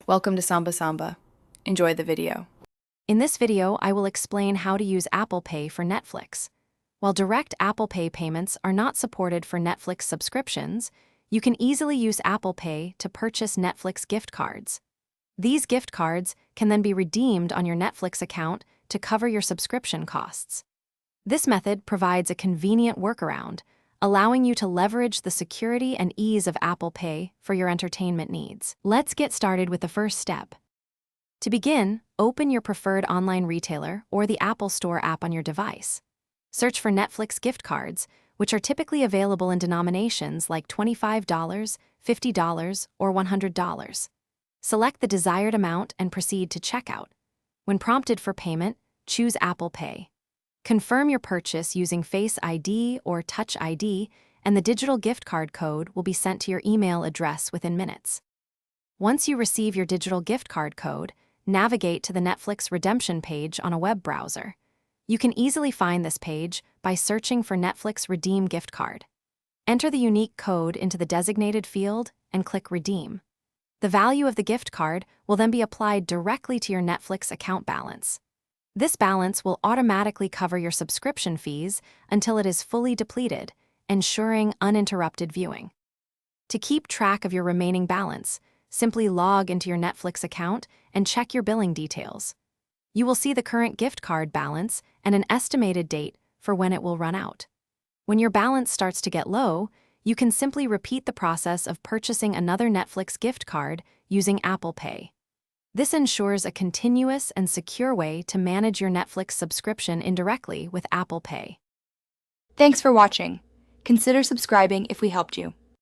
Welcome to Samba Samba. Enjoy the video. In this video, I will explain how to use Apple Pay for Netflix. While direct Apple Pay payments are not supported for Netflix subscriptions, you can easily use Apple Pay to purchase Netflix gift cards. These gift cards can then be redeemed on your Netflix account to cover your subscription costs. This method provides a convenient workaround, allowing you to leverage the security and ease of Apple Pay for your entertainment needs. Let's get started with the first step. To begin, open your preferred online retailer or the Apple Store app on your device. Search for Netflix gift cards, which are typically available in denominations like $25, $50, or $100. Select the desired amount and proceed to checkout. When prompted for payment, choose Apple Pay. Confirm your purchase using Face ID or Touch ID, and the digital gift card code will be sent to your email address within minutes. Once you receive your digital gift card code, navigate to the Netflix redemption page on a web browser. You can easily find this page by searching for Netflix Redeem Gift Card. Enter the unique code into the designated field and click Redeem. The value of the gift card will then be applied directly to your Netflix account balance. This balance will automatically cover your subscription fees until it is fully depleted, ensuring uninterrupted viewing. To keep track of your remaining balance, simply log into your Netflix account and check your billing details. You will see the current gift card balance and an estimated date for when it will run out. When your balance starts to get low, you can simply repeat the process of purchasing another Netflix gift card using Apple Pay. This ensures a continuous and secure way to manage your Netflix subscription indirectly with Apple Pay. Thanks for watching. Consider subscribing if we helped you.